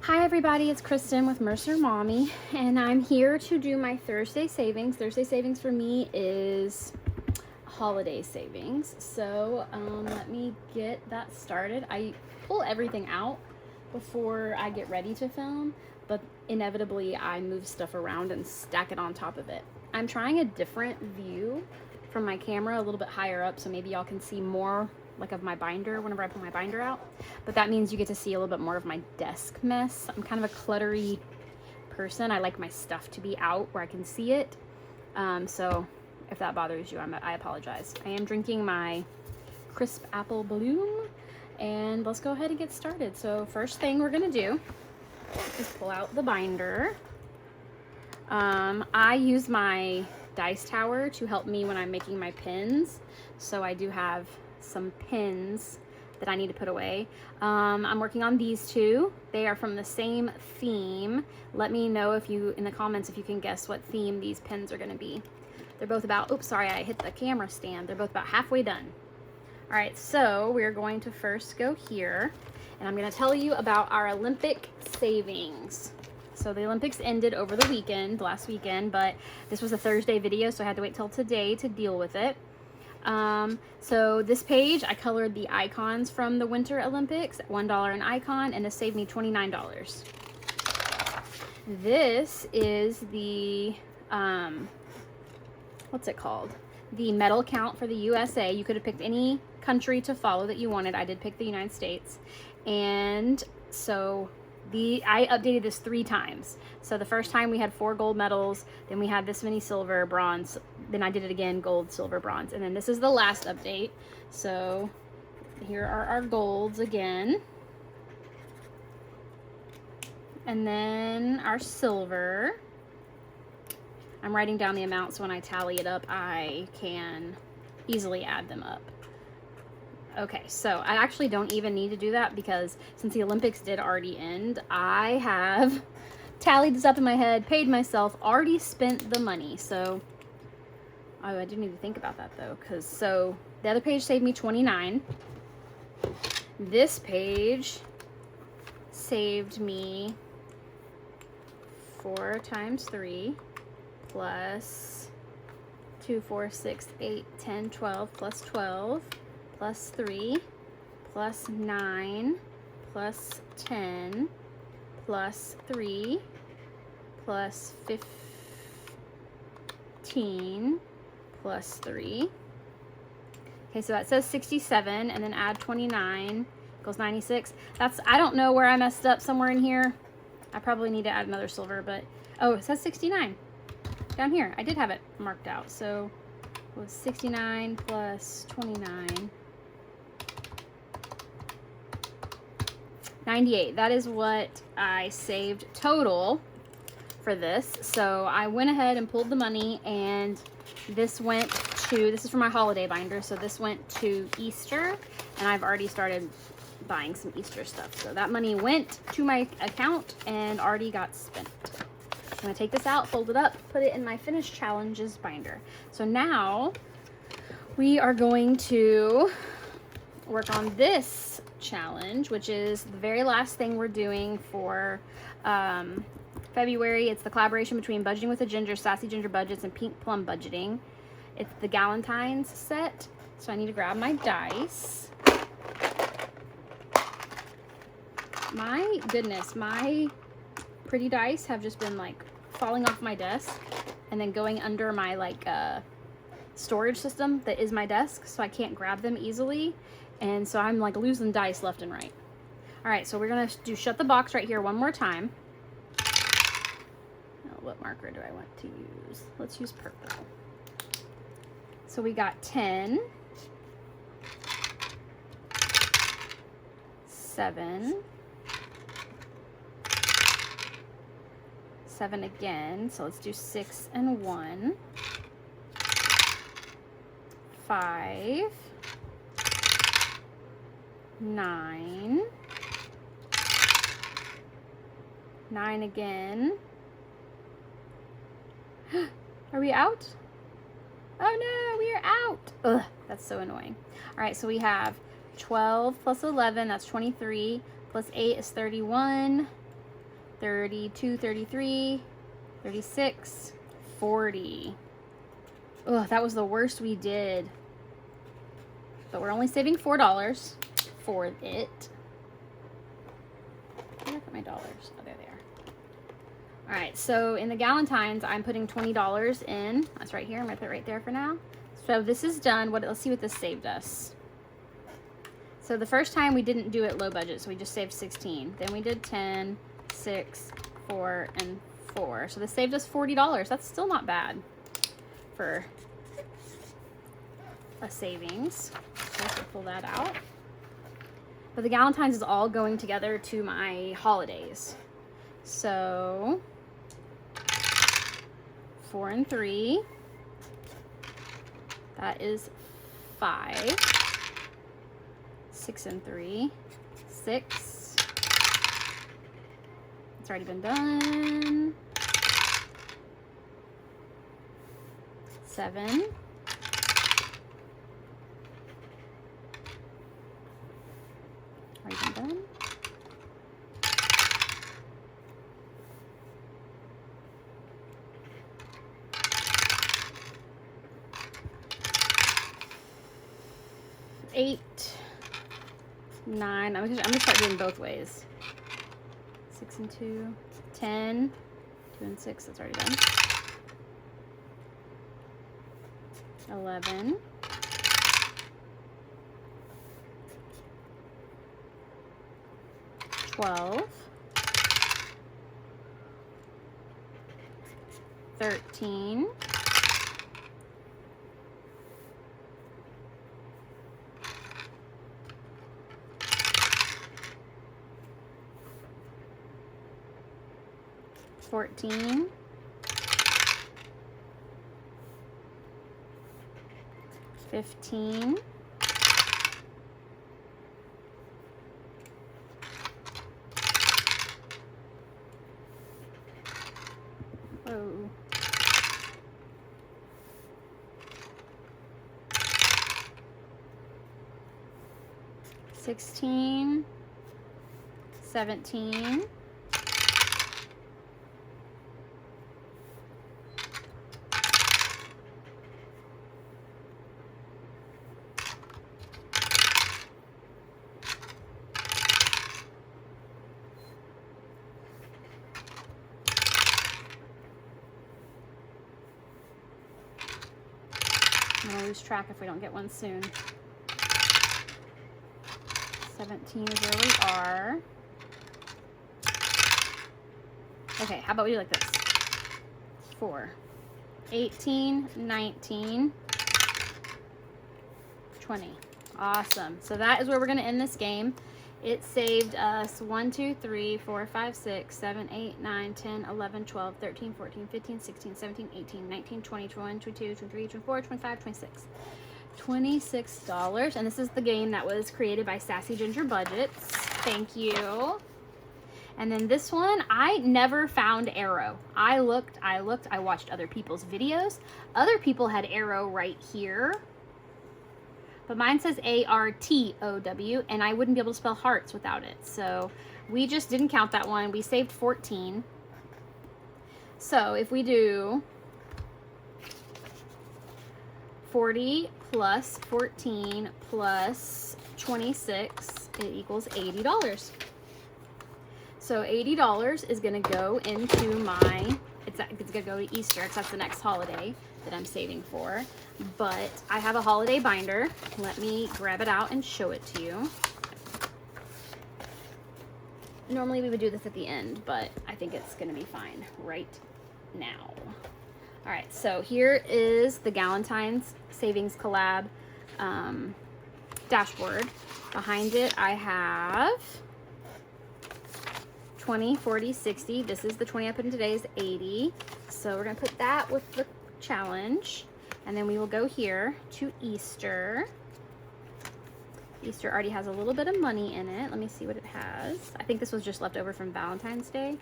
Hi everybody, it's Kristen with Mercer Mommy, and I'm here to do my Thursday savings. Thursday savings for me is holiday savings. So let me get that started. I pull everything out before I get ready to film, but inevitably I move stuff around and stack it on top of it. I'm trying a different view from my camera, a little bit higher up, so maybe y'all can see more like of my binder whenever I pull my binder out, but that means you get to see a little bit more of my desk mess. I'm kind of a cluttery person. I like my stuff to be out where I can see it. So if that bothers you, I apologize. I am drinking my crisp apple bloom, and let's go ahead and get started. So first thing we're gonna do is pull out the binder. I use my dice tower to help me when I'm making my pins, so I do have some pins that I need to put away. I'm working on these two. They are from the same theme. Let me know if you, in the comments, if you can guess what theme these pins are gonna be. They're both about, oops, sorry, I hit the camera stand. They're both about halfway done. All right, so we're going to first go here, and I'm gonna tell you about our Olympic savings. So the Olympics ended over the weekend, last weekend, but this was a Thursday video, so I had to wait till today to deal with it. So this page, I colored the icons from the Winter Olympics at $1 an icon, and this saved me $29. This is the, what's it called? The medal count for the USA. You could have picked any country to follow that you wanted. I did pick the United States. And so I updated this 3 times. So the first time we had 4 gold medals, then we had this many silver, bronze, then I did it again, gold, silver, bronze, and then this is the last update. So here are our golds again. And then our silver. I'm writing down the amount so when I tally it up, I can easily add them up. Okay, so I actually don't even need to do that because since the Olympics did already end, I have tallied this up in my head, paid myself, already spent the money. So, oh, I do need to think about that though, because so the other page saved me $29. This page saved me 4 times 3 plus 2, 4, 6, 8, 10, 12 plus 12. Plus 3, plus 9, plus 10, plus 3, plus 15, plus 3. Okay, so that says 67, and then add 29 equals 96. That's, I don't know where I messed up somewhere in here. I probably need to add another silver, but, oh, it says 69 down here. I did have it marked out, so it was 69 plus 29. 98. That is what I saved total for this. So I went ahead and pulled the money, and this went to, this is for my holiday binder, so this went to Easter, and I've already started buying some Easter stuff. So that money went to my account and already got spent. I'm gonna take this out, fold it up, put it in my Finish Challenges binder. So now we are going to work on this challenge, which is the very last thing we're doing for February. It's the collaboration between Budgeting with a Ginger, Sassy Ginger Budgets, and Pink Plum Budgeting. It's the Galentines set. So I need to grab my dice. My goodness, my pretty dice have just been like falling off my desk and then going under my like storage system that is my desk, so I can't grab them easily. And so I'm like losing dice left and right. All right, so we're gonna do shut the box right here one more time. Oh, what marker do I want to use? Let's use purple. So we got 10, 7, 7 again. So let's do 6 and 1, 5, 9, 9 again. Are we out? Oh no, we are out. Ugh, that's so annoying. All right, so we have 12 plus 11, that's 23, plus 8 is 31, 32, 33, 36, 40. Ugh, that was the worst we did. But we're only saving $4 for it. Where are my dollars? Oh, there they are. All right, so in the Galentines, I'm putting $20 in. That's right here. I'm gonna put it right there for now. So this is done. Let's see what this saved us. So the first time we didn't do it low budget, so we just saved 16. Then we did 10, 6, 4, and 4. So this saved us $40. That's still not bad for a savings. So let's pull that out. But the Galentines is all going together to my holidays. So 4 and 3. That is 5. 6 and 3. 6. It's already been done. 7. Already been done. 8, 9. I'm gonna start doing both ways. 6 and 2, 10, 2 and 6. That's already done. 11. 12. 13. 14. 15. 16, 17, I'm gonna lose track if we don't get one soon. 17 is where we are. Okay, how about we do like this? 4, 18, 19, 20. Awesome. So that is where we're going to end this game. It saved us 1, 2, 3, 4, 5, 6, 7, 8, 9, 10, 11, 12, 13, 14, 15, 16, 17, 18, 19, 20, 21, 22, 23, 24, 25, 26. $26. And this is the game that was created by Sassy Ginger Budgets. Thank you. And then this one, I never found arrow. I looked, I watched other people's videos. Other people had arrow right here. But mine says A-R-T-O-W, and I wouldn't be able to spell hearts without it. So we just didn't count that one. We saved 14. So if we do 40 plus 14 plus 26, it equals $80. So $80 is going to go into my, it's going to go to Easter because that's the next holiday that I'm saving for. But I have a holiday binder. Let me grab it out and show it to you. Normally we would do this at the end, but I think it's going to be fine right now. All right, so here is the Galentines Savings Collab dashboard. Behind it, I have 20, 40, 60. This is the 20 I put in today is 80. So we're gonna put that with the challenge. And then we will go here to Easter. Easter already has a little bit of money in it. Let me see what it has. I think this was just left over from Valentine's Day.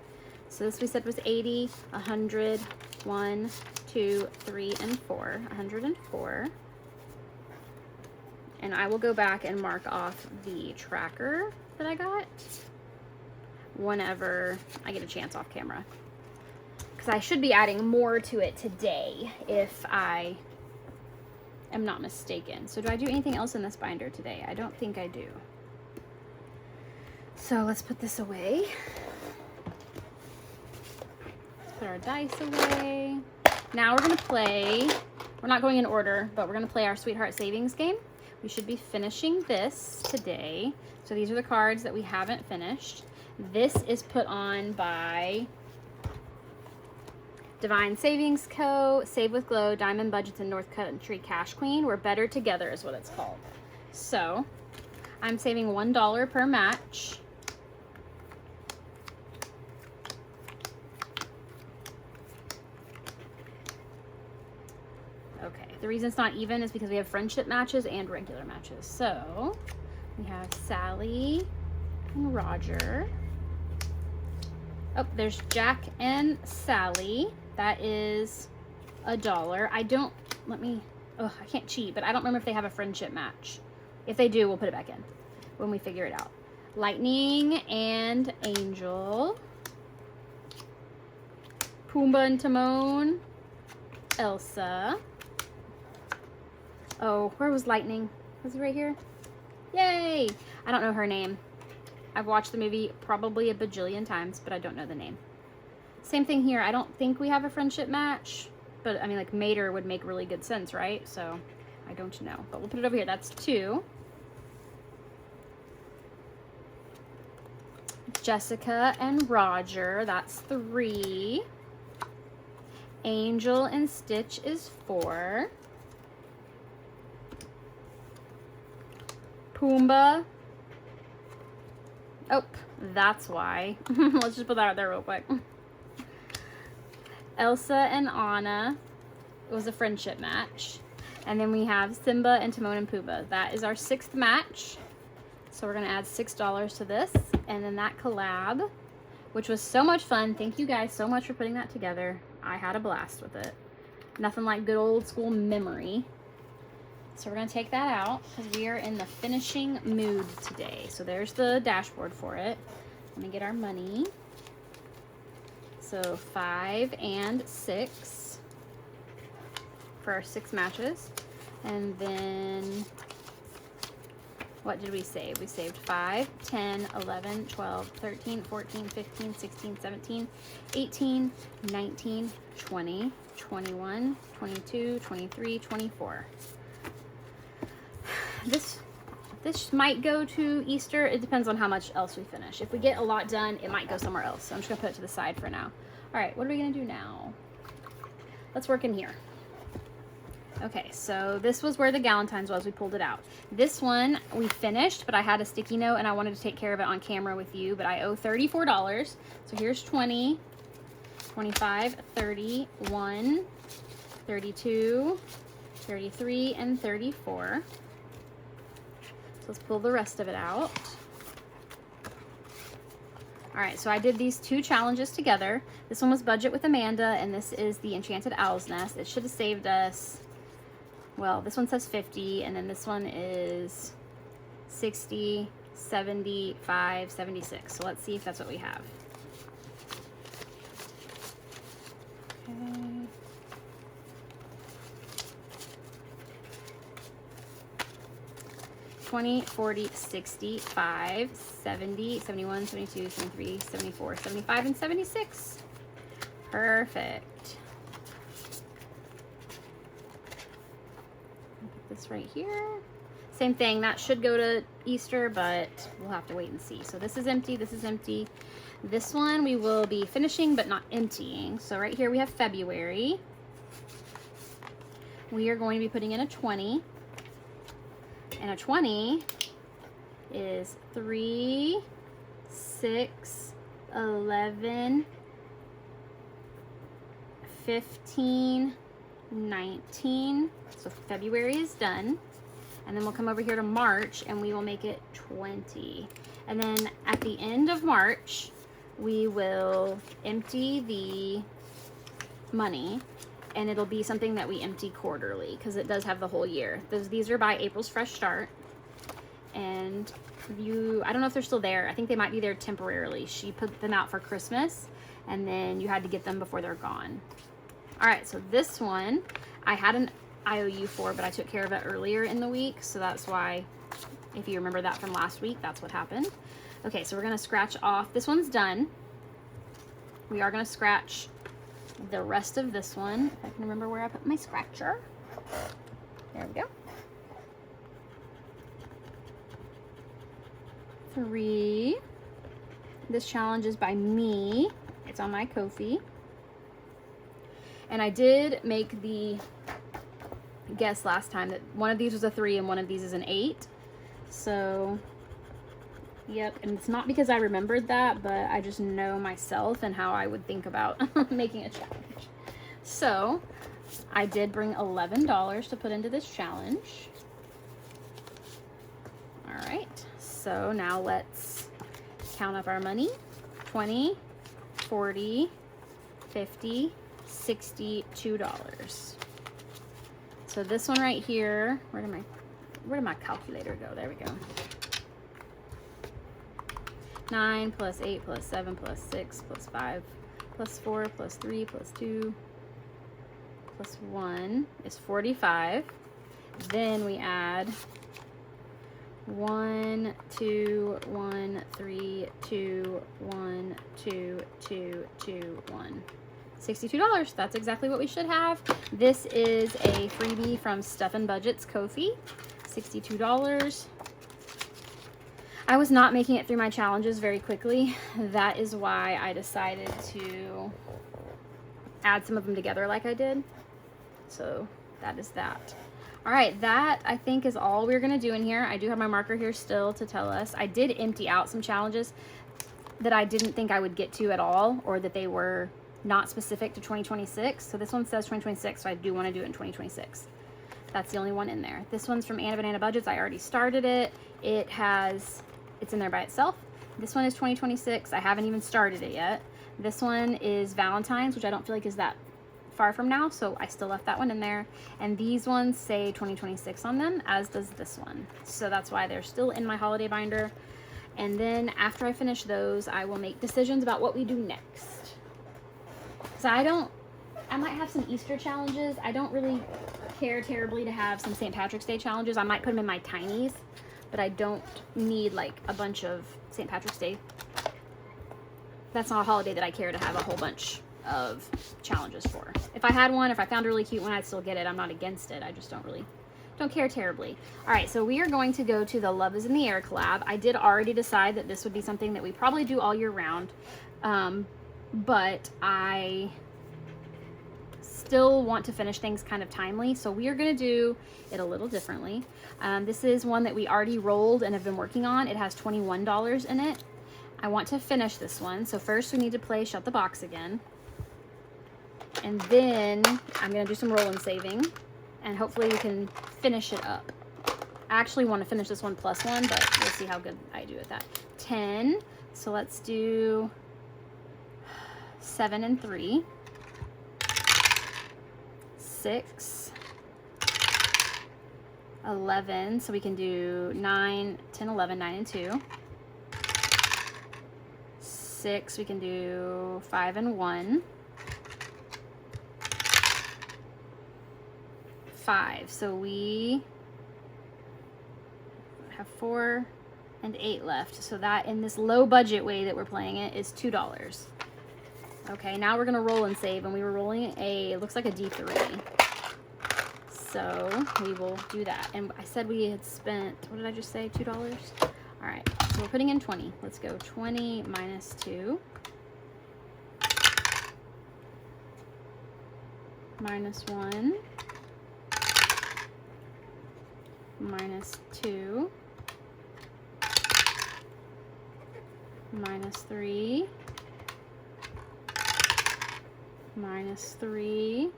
So this we said was 80, 100, 1, 2, 3, and 4. 104. And I will go back and mark off the tracker that I got whenever I get a chance off camera. Because I should be adding more to it today if I am not mistaken. So do I do anything else in this binder today? I don't think I do. So let's put this away. Let's put our dice away. Now we're gonna play, we're not going in order, but we're gonna play our Sweetheart Savings game. We should be finishing this today. So these are the cards that we haven't finished. This is put on by Divine Savings Co., Save with Glow, Diamond Budgets, and North Country Cash Queen. We're better together is what it's called. So I'm saving $1 per match. Okay, the reason it's not even is because we have friendship matches and regular matches. So we have Sally and Roger. Oh, there's Jack and Sally. That is $1. I don't, I can't cheat, but I don't remember if they have a friendship match. If they do, we'll put it back in when we figure it out. Lightning and Angel. Pumbaa and Timon. Elsa. Oh, where was Lightning? Was it right here? Yay! I don't know her name. I've watched the movie probably a bajillion times, but I don't know the name. Same thing here. I don't think we have a friendship match, but I mean, like, Mater would make really good sense, right? So I don't know, but we'll put it over here. That's 2. Jessica and Roger, that's 3. Angel and Stitch is 4. Pumbaa. Oh, that's why. Let's just put that out there real quick. Elsa and Anna. It was a friendship match. And then we have Simba and Timon and Pumbaa. That is our 6th match. So we're going to add $6 to this. And then that collab, which was so much fun. Thank you guys so much for putting that together. I had a blast with it. Nothing like good old school memory. So we're going to take that out because we are in the finishing mood today. So there's the dashboard for it. Let me get our money. So 5 and 6 for our 6 matches. And then what did we save? We saved 5, 10, 11, 12, 13, 14, 15, 16, 17, 18, 19, 20, 21, 22, 23, 24. This might go to Easter. It depends on how much else we finish. If we get a lot done, it might go somewhere else. So I'm just gonna put it to the side for now. All right, what are we gonna do now? Let's work in here. Okay, so this was where the Galentines was. We pulled it out. This one we finished, but I had a sticky note and I wanted to take care of it on camera with you, but I owe $34. So here's 20, 25, 31, 32, 33, and 34. Let's pull the rest of it out. All right, so I did these 2 challenges together. This one was Budget with Amanda, and this is the Enchanted Owl's Nest. It should have saved us, well, this one says 50, and then this one is 60, 75, 76. So let's see if that's what we have. Okay. 20, 40, 65, 70, 71, 72, 73, 74, 75, and 76. Perfect. Put this right here. Same thing, that should go to Easter, but we'll have to wait and see. So this is empty, this is empty. This one we will be finishing, but not emptying. So right here we have February. We are going to be putting in a 20. And a 20 is 3, 6, 11, 15, 19. So February is done. And then we'll come over here to March and we will make it 20. And then at the end of March, we will empty the money and it'll be something that we empty quarterly because it does have the whole year. These are by April's Fresh Start, and I don't know if they're still there. I think they might be there temporarily. She put them out for Christmas, and then you had to get them before they're gone. All right, so this one I had an IOU for, but I took care of it earlier in the week, so that's why, if you remember that from last week, that's what happened. Okay, so we're gonna scratch off. This one's done. We are gonna scratch the rest of this one. If I can remember where I put my scratcher. There we go. 3. This challenge is by me. It's on my Ko-fi. And I did make the guess last time that one of these was a 3 and one of these is an 8. So, yep. And it's not because I remembered that, but I just know myself and how I would think about making a challenge. So, I did bring $11 to put into this challenge. All right. So now let's count up our money. 20, 40, 50, $62. So this one right here, where did my calculator go? There we go. 9 plus 8 plus 7 plus 6 plus 5 plus 4 plus 3 plus 2 plus 1 is 45. Then we add 1, 2, 1, 3, 2, 1, 2, 2, 2, 1. $62. That's exactly what we should have. This is a freebie from Stuff and Budget's Ko-fi. $62. I was not making it through my challenges very quickly. That is why I decided to add some of them together like I did. So that is that. All right, that I think is all we're gonna do in here. I do have my marker here still to tell us. I did empty out some challenges that I didn't think I would get to at all, or that they were not specific to 2026. So this one says 2026, so I do wanna do it in 2026. That's the only one in there. This one's from Anna Banana Budgets. I already started it. It's in there by itself. This one is 2026. I haven't even started it yet. This one is Valentine's, which I don't feel like is that far from now, so I still left that one in there. And these ones say 2026 on them, as does this one. So that's why they're still in my holiday binder. And then after I finish those, I will make decisions about what we do next. So I might have some Easter challenges. I don't really care terribly to have some St. Patrick's Day challenges. I might put them in my tinies, but I don't need like a bunch of St. Patrick's Day. That's not a holiday that I care to have a whole bunch of challenges for. If I had one, if I found a really cute one, I'd still get it. I'm not against it. I just don't care terribly. All right, so we are going to go to the Love is in the Air collab. I did already decide that this would be something that we probably do all year round, but I still want to finish things kind of timely, so we are going to do it a little differently. This is one that we already rolled and have been working on. It has $21 in it. I want to finish this one, so first we need to play Shut the Box again. And then I'm going to do some roll and saving, and hopefully we can finish it up. I actually want to finish this one plus 1, but we'll see how good I do at that. 10, so let's do 7 and 3. 6. 11, so we can do 9, 10, 11, 9 and 2. 6, we can do 5 and 1. 5, so we have 4 and 8 left. So that, in this low budget way that we're playing it, is $2. Okay, now we're gonna roll and save, and we were rolling it looks like a D3. So we will do that. And I said we had spent, what did I just say, $2? All right, so we're putting in 20. Let's go 20 minus 2. Minus 1. Minus 2. Minus 3. Minus 3.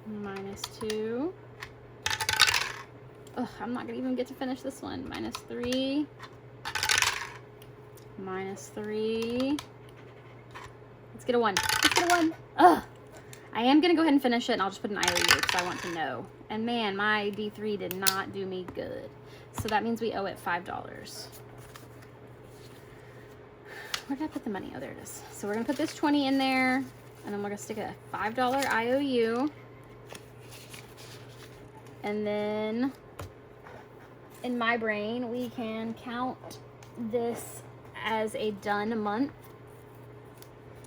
Minus 2. Ugh, I'm not gonna even get to finish this one. Minus 3. Minus 3. Let's get a 1. Let's get a 1. Ugh. I am going to go ahead and finish it, and I'll just put an IOU because I want to know. And man, my D3 did not do me good. So that means we owe it $5. Where did I put the money? Oh, there it is. So we're going to put this 20 in there, and then we're going to stick a $5 IOU. And then in my brain, we can count this as a done month.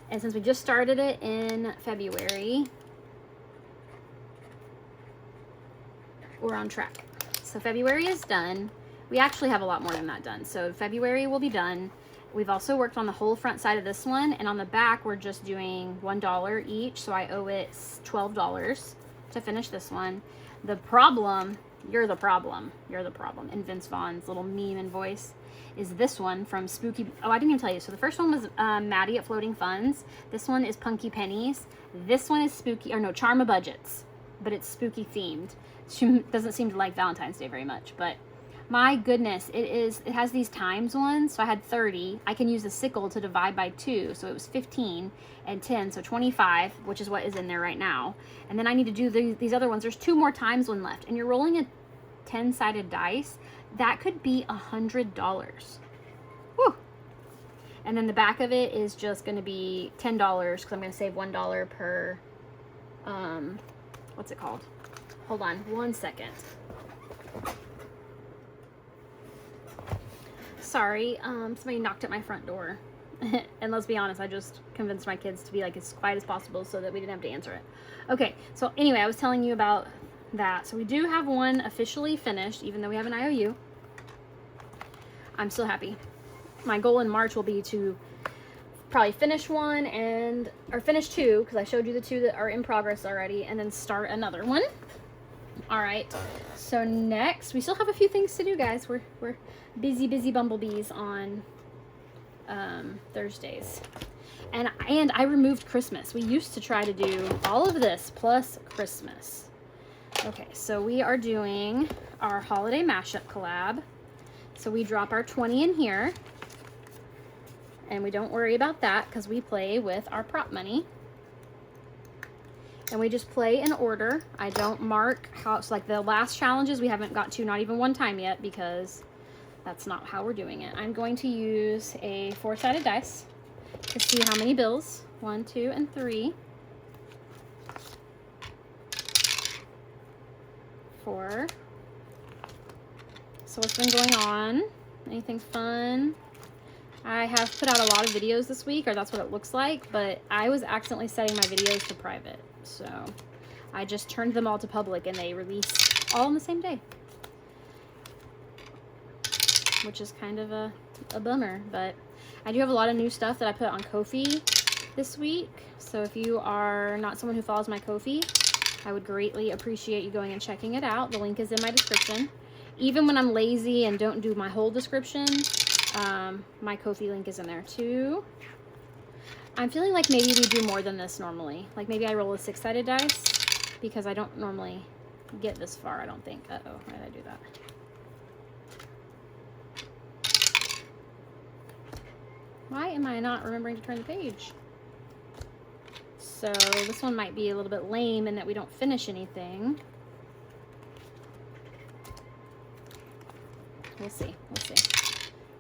And since we just started it in February, we're on track. So February is done. We actually have a lot more than that done. So February will be done. We've also worked on the whole front side of this one, and on the back we're just doing $1 each, so I owe it $12 to finish this one. The problem, you're the problem in Vince Vaughn's little meme and voice, is this one from Spooky. Oh, I didn't even tell you. So the first one was Maddie at Floating Funds. This one is Punky Pennies. This one is Spooky, or no, Charma Budgets, but it's spooky themed. She doesn't seem to like Valentine's Day very much, but my goodness, it has these times ones. So I had 30. I can use the sickle to divide by 2. So it was 15 and 10, so 25, which is what is in there right now. And then I need to do these other ones. There's 2 more times one left, and you're rolling a 10-sided dice. That could be $100. Woo! And then the back of it is just going to be $10 because I'm going to save $1 per, what's it called? Hold on 1 second. Sorry, somebody knocked at my front door. And let's be honest, I just convinced my kids to be like as quiet as possible so that we didn't have to answer it. Okay, so anyway, I was telling you about that. So we do have one officially finished, even though we have an IOU. I'm still happy. My goal in March will be to probably finish one or finish 2, because I showed you the 2 that are in progress already, and then start another one. All right, so next, we still have a few things to do, guys. We're busy bumblebees on Thursdays. And I removed Christmas. We used to try to do all of this plus Christmas. Okay, so we are doing our holiday mashup collab. So we drop our 20 in here. And we don't worry about that because we play with our prop money. And we just play in order. I don't mark how it's like the last challenges we haven't got to, not even one time yet, because that's not how we're doing it. I'm going to use a 4-sided dice to see how many bills. 1, 2, and 3. 4. So what's been going on? Anything fun? I have put out a lot of videos this week, or that's what it looks like, but I was accidentally setting my videos to private. So I just turned them all to public and they release all on the same day, which is kind of a bummer. But I do have a lot of new stuff that I put on Ko-fi this week. So if you are not someone who follows my Ko-fi, I would greatly appreciate you going and checking it out. The link is in my description. Even when I'm lazy and don't do my whole description, my Ko-fi link is in there too. I'm feeling like maybe we do more than this normally. Like maybe I roll a 6-sided dice because I don't normally get this far, I don't think. Uh-oh, why did I do that? Why am I not remembering to turn the page? So this one might be a little bit lame in that we don't finish anything. We'll see, we'll see.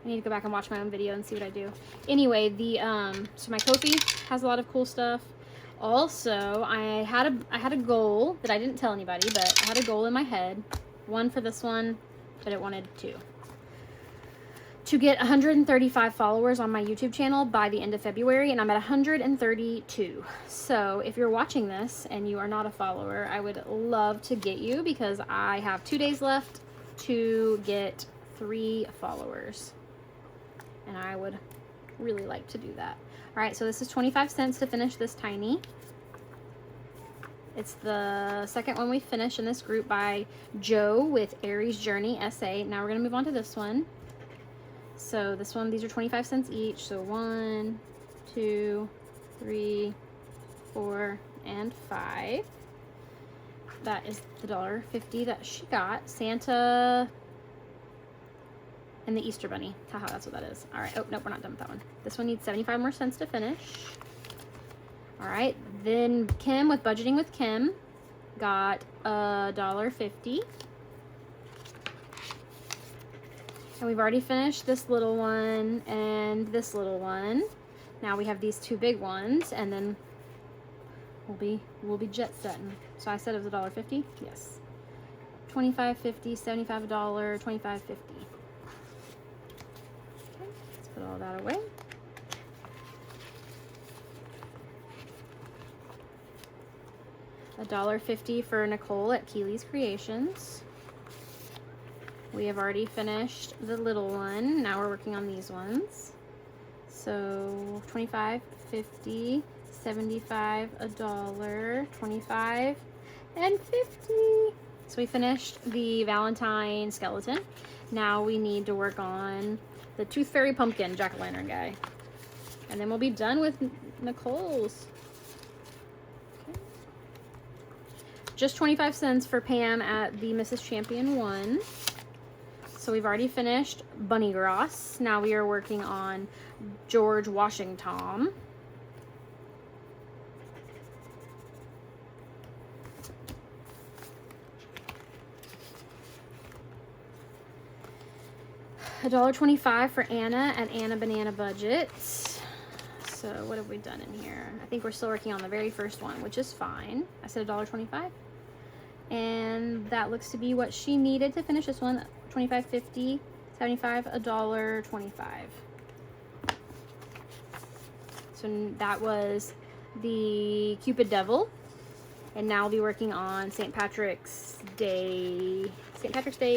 I need to go back and watch my own video and see what I do. Anyway, so my Ko-fi has a lot of cool stuff. Also, I had a goal that I didn't tell anybody, but I had a goal in my head. 1 for this one, but it wanted 2. To get 135 followers on my YouTube channel by the end of February, and I'm at 132. So if you're watching this and you are not a follower, I would love to get you because I have 2 days left to get 3 followers. And I would really like to do that. All right, so this is 25 cents to finish this tiny. It's the second one we finished in this group by Joe with Aries Journey SA. Now we're gonna move on to this one. So this one, these are 25 cents each. So 1, 2, 3, 4, and 5. That is the $1.50 that she got. Santa and the Easter Bunny. Haha, that's what that is. All right. Oh, nope, we're not done with that one. This one needs 75 more cents to finish. All right, then Kim with Budgeting with Kim got $1.50. And we've already finished this little one and this little one. Now we have these two big ones, and then we'll be jet setting. So I said it was $1.50. Yes. $25.50, $75, $25.50. Okay, let's put all that away. $1.50 for Nicole at Keely's Creations. We have already finished the little one. Now we're working on these ones. So $25, $50, $75, $1, $25, and $50. So we finished the Valentine skeleton. Now we need to work on the Tooth Fairy Pumpkin Jack-o'-lantern guy. And then we'll be done with Nicole's. Okay. Just 25 cents for Pam at the Mrs. Champion 1. So we've already finished Bunny Gross. Now we are working on George Washington. $1.25 for Anna at Anna Banana Budget. So what have we done in here? I think we're still working on the very first one, which is fine. I said $1.25. And that looks to be what she needed to finish this one. $25.50, $75, $1.25. So that was the Cupid Devil. And now I'll be working on St. Patrick's Day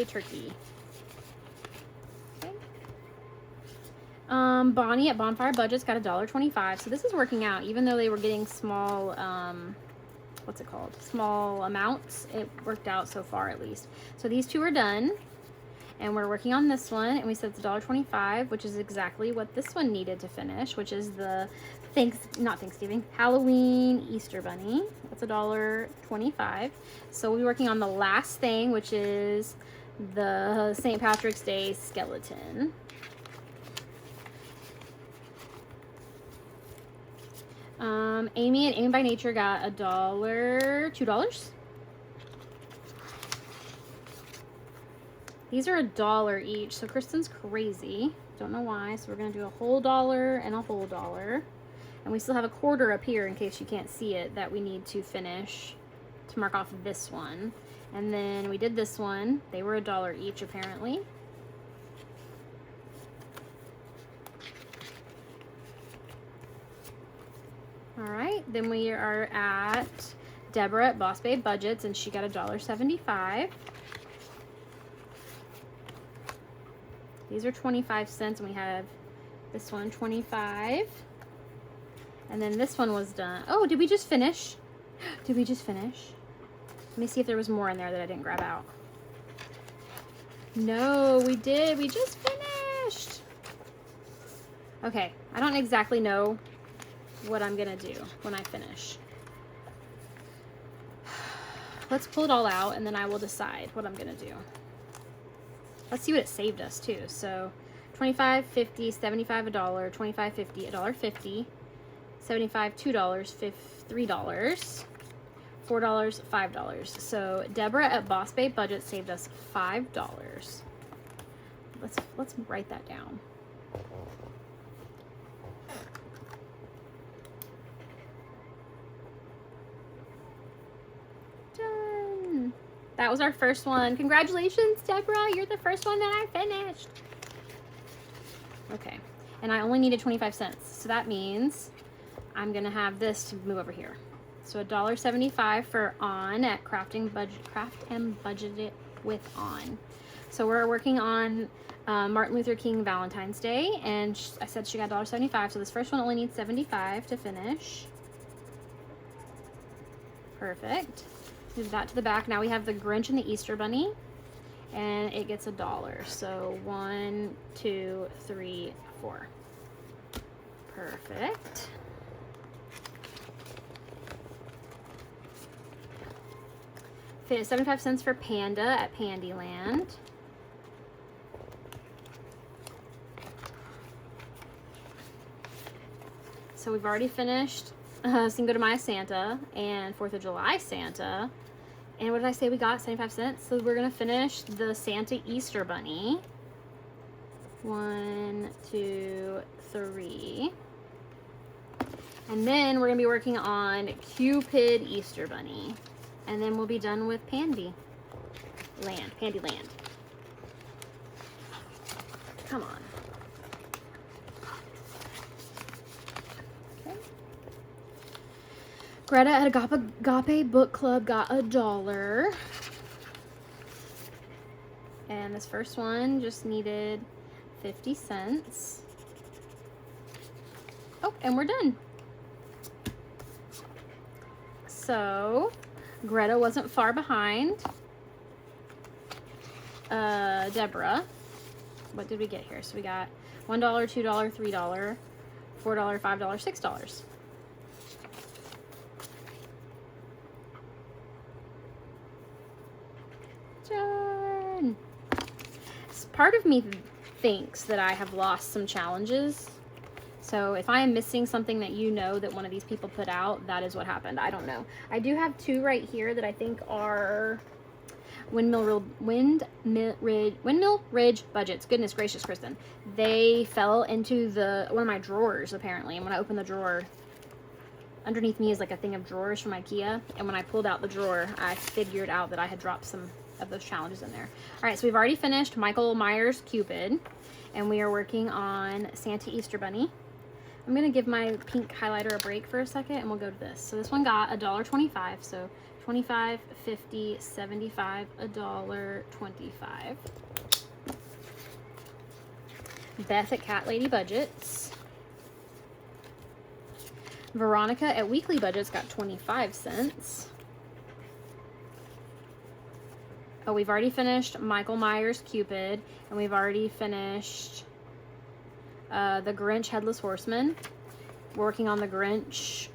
turkey. Bonnie at Bonfire Budget's got $1.25. So this is working out, even though they were getting small, what's it called? Small amounts. It worked out so far, at least. So these two are done, and we're working on this one, and we said it's $1.25, which is exactly what this one needed to finish, which is the Halloween Easter Bunny. That's $1.25. So we'll be working on the last thing, which is the St. Patrick's Day skeleton. Amy and Amy by Nature got $2. These are $1 each, so Kristen's crazy. Don't know why. So we're gonna do a whole dollar and a whole dollar, and we still have a quarter up here in case you can't see it that we need to finish to mark off this one. And then we did this one. They were $1 each apparently. All right, then we are at Deborah at Boss Babe Budgets, and she got $1.75. These are 25 cents, and we have this one 25. And then this one was done. Oh, did we just finish? Did we just finish? Let me see if there was more in there that I didn't grab out. No, we did. We just finished. Okay, I don't exactly know what I'm gonna do when I finish. Let's pull it all out, and then I will decide what I'm gonna do. Let's see what it saved us too. So $25, $50, $75, $1, $25, $50, $1.50, $75, $2, $3, $4, $5. So Deborah at Boss Babe Budget saved us $5. Let's write that down. Done. That was our first one. Congratulations, Deborah. You're the first one that I finished. Okay. And I only needed 25 cents. So that means I'm going to have this to move over here. So $1.75 for On at Craft and Budget It with On. So we're working on Martin Luther King Valentine's Day, and I said she got $1.75. So this first one only needs 75 to finish. Perfect. Move that to the back. Now we have the Grinch and the Easter Bunny, and it gets $1. So 1, 2, 3, 4. Perfect. Fit 75 cents for Panda at Pandyland. So we've already finished Cinco de Mayo Santa and 4th of July Santa. And what did I say we got? 75 cents. So we're going to finish the Santa Easter Bunny. 1, 2, 3. And then we're going to be working on Cupid Easter Bunny. And then we'll be done with Pandy Land. Come on. Okay. Greta at Agape Book Club got $1. And this first one just needed 50 cents. Oh, and we're done. So, Greta wasn't far behind. Deborah. What did we get here? So we got $1, $2, $3, $4, $5, $6. Done. Part of me thinks that I have lost some challenges. So if I am missing something that you know that one of these people put out, that is what happened. I don't know. I do have 2 right here that I think are Windmill Ridge budgets. Goodness gracious, Kristen. They fell into one of my drawers apparently. And when I opened the drawer, underneath me is like a thing of drawers from IKEA. And when I pulled out the drawer, I figured out that I had dropped some of those challenges in there. All right, so we've already finished Michael Myers Cupid, and we are working on Santa Easter Bunny. I'm gonna give my pink highlighter a break for a second, and we'll go to this. So this one got $1.25, so 25, 50, 75, $1.25. Beth at Cat Lady Budgets. Veronica at Weekly Budgets got 25 cents. Oh, we've already finished Michael Myers Cupid, and we've already finished the Grinch Headless Horseman. We're working on the Grinch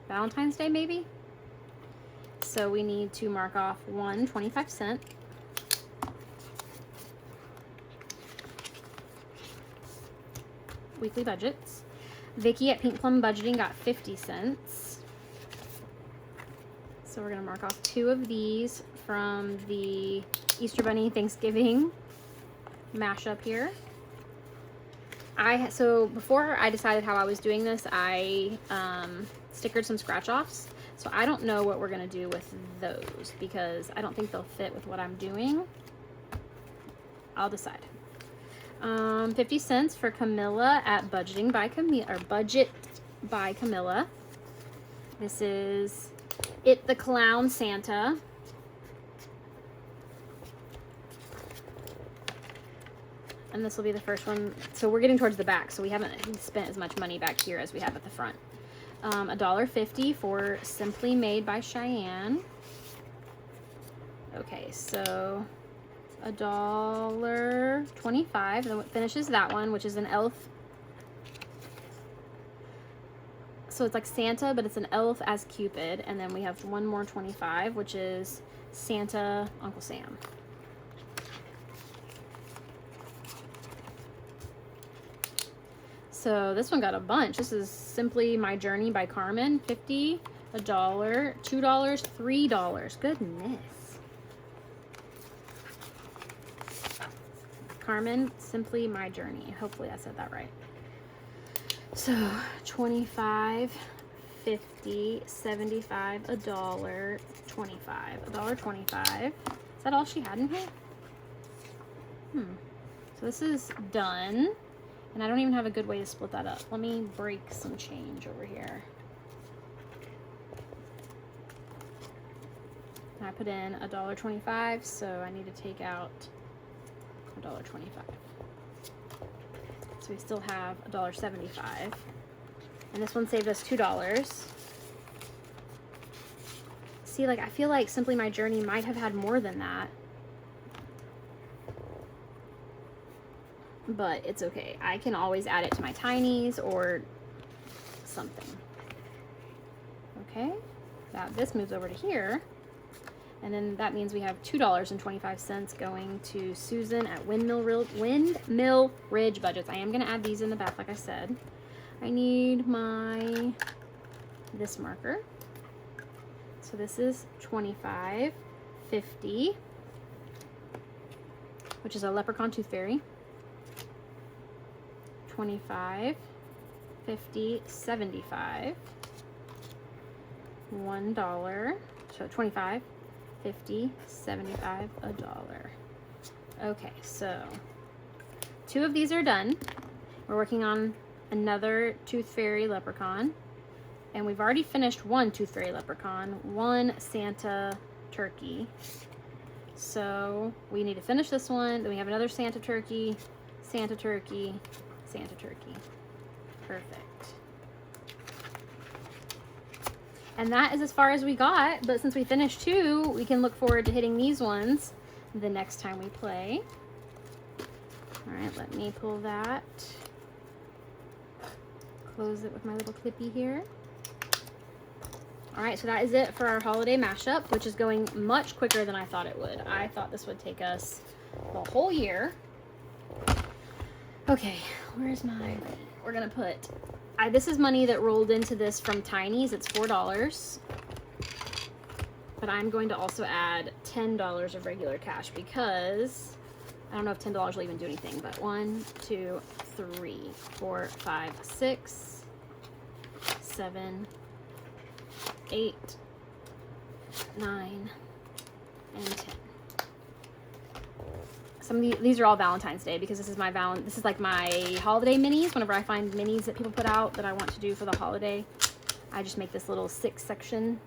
Valentine's Day, maybe? So we need to mark off 25 cents. Weekly Budgets. Vicky at Pink Plum Budgeting got 50 cents. So we're going to mark off 2 of these from the Easter Bunny Thanksgiving mashup here. So before I decided how I was doing this, I stickered some scratch offs. So I don't know what we're going to do with those because I don't think they'll fit with what I'm doing. I'll decide. 50 cents for Camilla at Budget by Camilla. This is It the Clown Santa. And this will be the first one. So we're getting towards the back, so we haven't spent as much money back here as we have at the front. $1.50 for Simply Made by Cheyenne. Okay, so $1.25. Then it finishes that one, which is an elf. So it's like Santa, but it's an elf as Cupid. And then we have one more 25, which is Santa Uncle Sam. So this one got a bunch. This is Simply My Journey by Carmen. 50, $1, $2, $3. Goodness. Carmen, Simply My Journey. Hopefully I said that right. So 25, 50, 75, $1.25. $1.25. Is that all she had in here? So this is done. And I don't even have a good way to split that up. Let me break some change over here. And I put in $1.25, so I need to take out $1.25. So we still have $1.75. And this one saved us $2. See, like, I feel like Simply My Journey might have had more than that. But it's okay. I can always add it to my tinies or something. Okay, now this moves over to here. And then that means we have $2.25 going to Susan at Windmill Ridge Budgets. I am going to add these in the back, like I said. I need this marker. So this is 25, 50, which is a Leprechaun Tooth Fairy. 25, 50, 75, $1. So 25, 50, 75, $1. Okay, so 2 of these are done. We're working on another Tooth Fairy Leprechaun. And we've already finished 1 Tooth Fairy Leprechaun, 1 Santa Turkey. So we need to finish this one. Then we have another Santa Turkey, Santa Turkey, Santa Turkey. Perfect. And that is as far as we got, but since we finished 2, we can look forward to hitting these ones the next time we play. All right, let me pull that. Close it with my little clippy here. All right, so that is it for our holiday mashup, which is going much quicker than I thought it would. I thought this would take us the whole year. Okay, where's my, we're gonna put, this is money that rolled into this from Tiny's. It's $4. But I'm going to also add $10 of regular cash because I don't know if $10 will even do anything, but 1, 2, 3, 4, 5, 6, 7, 8, 9, and 10. Some of these are all Valentine's Day because this is like my holiday minis. Whenever I find minis that people put out that I want to do for the holiday, I just make this little 6-section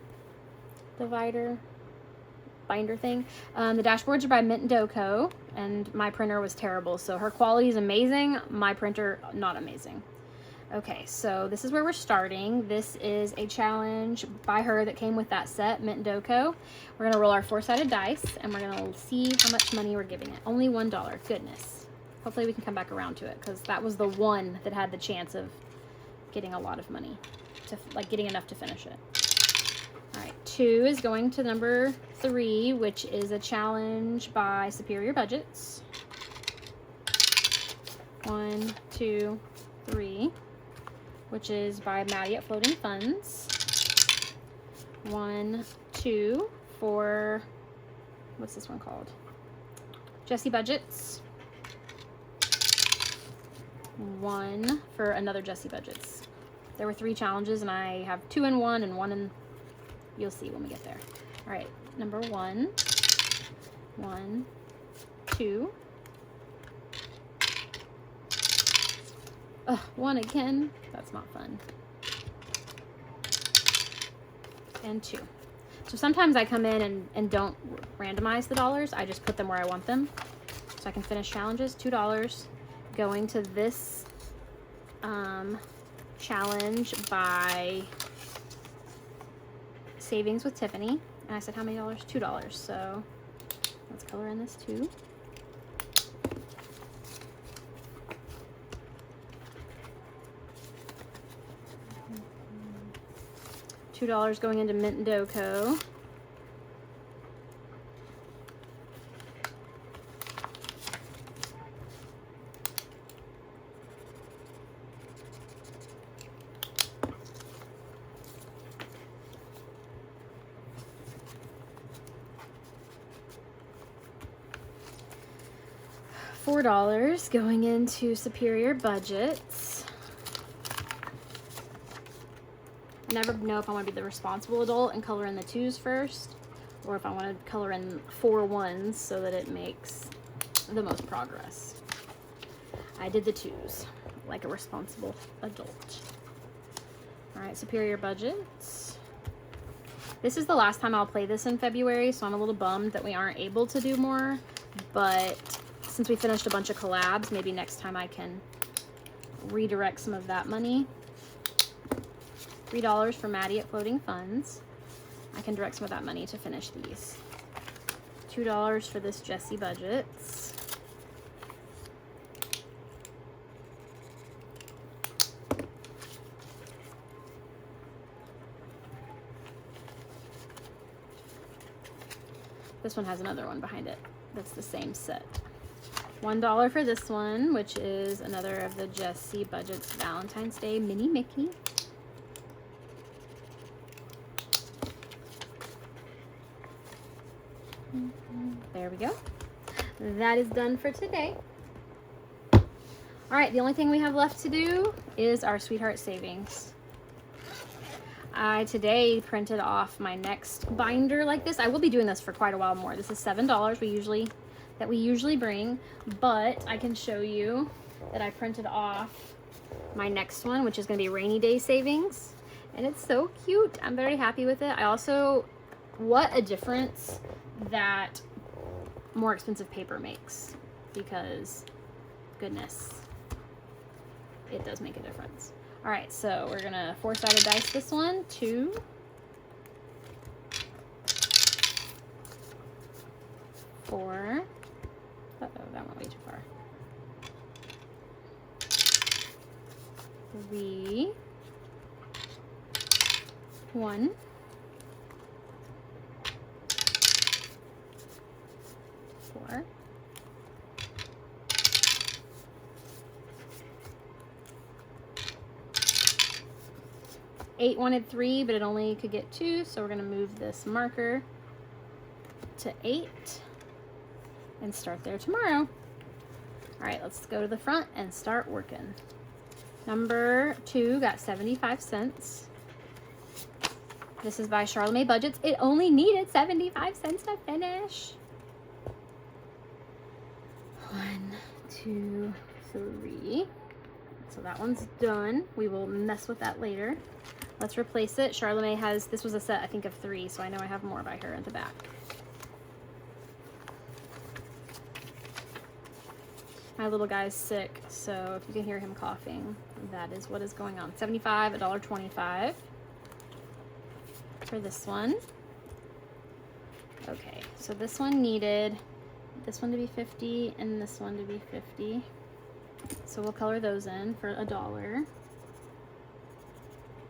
binder thing. The dashboards are by Mint Doco, and my printer was terrible, so her quality is amazing. My printer, not amazing. Okay, so this is where we're starting. This is a challenge by her that came with that set, Mint Doco. We're gonna roll our 4-sided dice, and we're gonna see how much money we're giving it. Only $1, goodness. Hopefully we can come back around to it, because that was the one that had the chance of getting a lot of money, like getting enough to finish it. All right, 2 is going to number 3, which is a challenge by Superior Budgets. 1, 2, 3. Which is by Maddie at Floating Funds. 1, 2 for, what's this one called? Jessie Budgets. 1 for another Jessie Budgets. There were 3 challenges, and I have 2 in 1 and 1 in, you'll see when we get there. All right, number 1, 1, 2. Ugh, 1 again. That's not fun. And 2. So sometimes I come in and don't randomize the dollars. I just put them where I want them. So I can finish challenges. $2 going to this challenge by Savings with Tiffany. And I said how many dollars? $2. So let's color in this too. $2 going into Mint Doco. $4 going into Superior Budgets. I never know if I want to be the responsible adult and color in the 2s first, or if I want to color in 4 1s so that it makes the most progress. I did the 2s, like a responsible adult. All right, Superior Budgets. This is the last time I'll play this in February, so I'm a little bummed that we aren't able to do more, but since we finished a bunch of collabs, maybe next time I can redirect some of that money. $3 for Maddie at Floating Funds. I can direct some of that money to finish these. $2 for this Jessie Budgets. This one has another one behind it that's the same set. $1 for this one, which is another of the Jessie Budgets Valentine's Day Mini Mickey. There we go. That is done for today. All right, the only thing we have left to do is our Sweetheart Savings. I today printed off my next binder like this. I will be doing this for quite a while more. This is $7 we usually bring, but I can show you that I printed off my next one, which is going to be Rainy Day Savings, and it's so cute. I'm very happy with it. I also, what a difference that more expensive paper makes, because goodness, it does make a difference. All right, so we're gonna four-sided dice this one. 2, 4. Uh-oh, that went way too far. 3, 1, 4, 8 wanted 3, but it only could get 2, so we're going to move this marker to 8 and start there tomorrow. All right, let's go to the front and start working. Number 2 got 75 cents. This is by Charlemagne Budgets. It only needed 75 cents to finish. 1, 2, 3. So that one's done. We will mess with that later. Let's replace it. Charlemagne has, this was a set, I think, of 3, so I know I have more by her at the back. My little guy's sick, so if you can hear him coughing, that is what is going on. 75, $1.25 for this one. Okay, so this one needed this one to be 50 and this one to be 50. So we'll color those in for $1.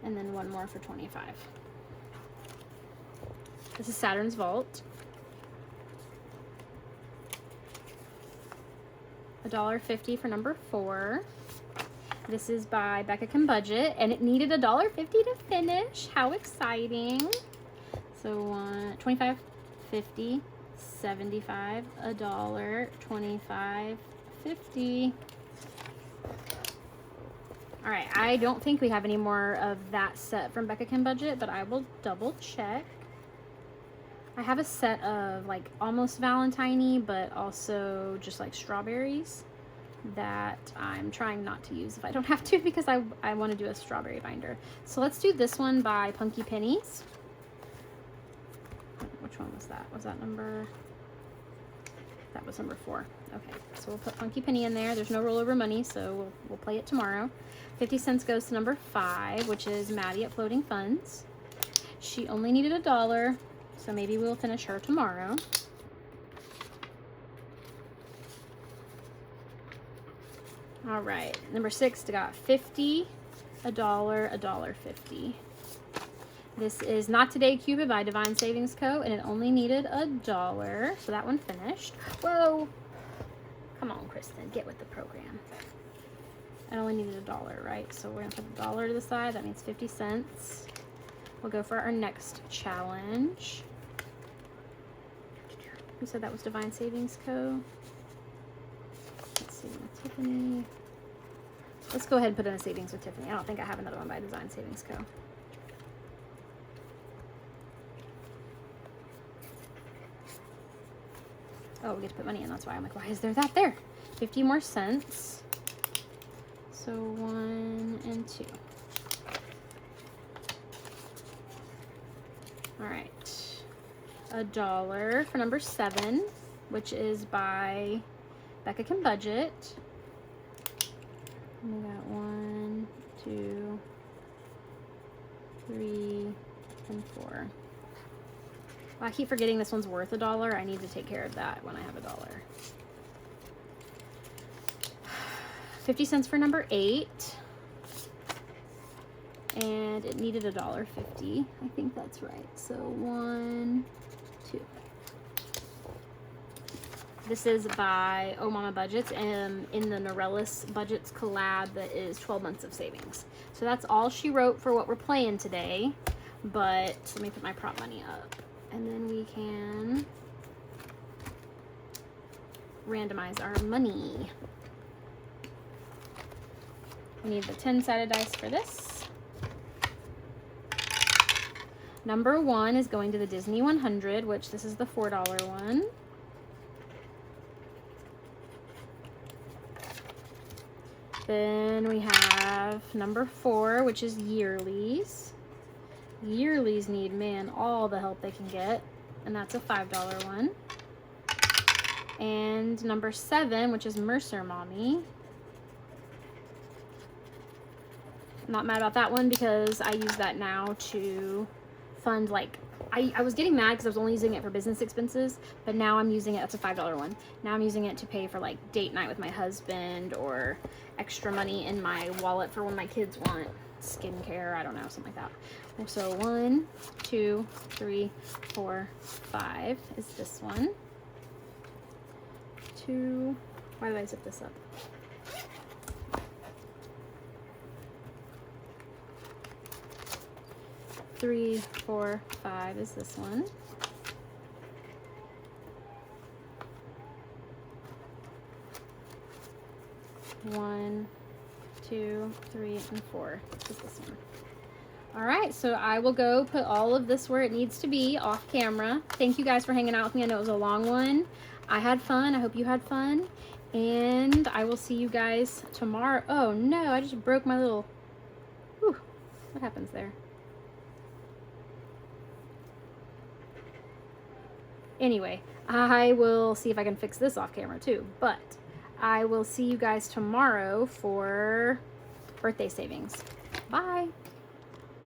And then one more for 25. This is Saturn's Vault. $1.50 for number 4. This is by Becca Can Budget, and it needed $1.50 to finish. How exciting! So 25, 50, 75, $1, 25, 50. All right, I don't think we have any more of that set from Becca Can Budget, but I will double check. I have a set of like almost Valentine-y, but also just like strawberries that I'm trying not to use if I don't have to, because I want to do a strawberry binder. So let's do this one by Punky Pennies. Which one was that? Was that number? That was number 4. Okay, so we'll put Punky Penny in there. There's no rollover money, so we'll play it tomorrow. 50 cents goes to number 5, which is Maddie at Floating Funds. She only needed $1, so maybe we'll finish her tomorrow. All right, number 6 got 50, $1, $1.50. This is Not Today Cupid by Divine Savings Co., and it only needed $1, so that one finished. Whoa! Come on, Kristen, get with the program. I only needed $1, right? So we're gonna put $1 to the side. That means 50 cents. We'll go for our next challenge. Who said that was Divine Savings Co.? Let's see, Tiffany. Let's go ahead and put in a savings with Tiffany. I don't think I have another one by Divine Savings Co. Oh, we get to put money in. That's why I'm like, why is there that there? 50 more cents. So 1 and 2. All right. $1 for number 7, which is by Becca Can Budget. And we got 1, 2, 3, and 4. Well, I keep forgetting this one's worth $1. I need to take care of that when I have $1. 50 cents for number 8. And it needed $1.50. I think that's right. So 1, 2. This is by Oh Mama Budgets, and in the Norellis Budgets collab that is 12 months of savings. So that's all she wrote for what we're playing today. But let me put my prop money up, and then we can randomize our money. We need the 10-sided dice for this. Number 1 is going to the Disney 100, which this is the $4 one. Then we have number 4, which is yearlies. Yearlies need, man, all the help they can get, and that's a $5 one. And number 7, which is Mercer Mommy. I'm not mad about that one because I use that now to fund, like, I was getting mad because I was only using it for business expenses, but now I'm using it, that's a $5 one. Now I'm using it to pay for like date night with my husband, or extra money in my wallet for when my kids want skincare, I don't know, something like that. So 1, 2, 3, 4, 5 is this one. 2, why did I zip this up? 3, 4, 5 is this one. 1, 2, 3, and 4 is this one. All right, so I will go put all of this where it needs to be off camera. Thank you guys for hanging out with me. I know it was a long one. I had fun. I hope you had fun. And I will see you guys tomorrow. Oh no, I just broke my little, whew, what happens there? Anyway, I will see if I can fix this off camera too, but I will see you guys tomorrow for birthday savings. Bye.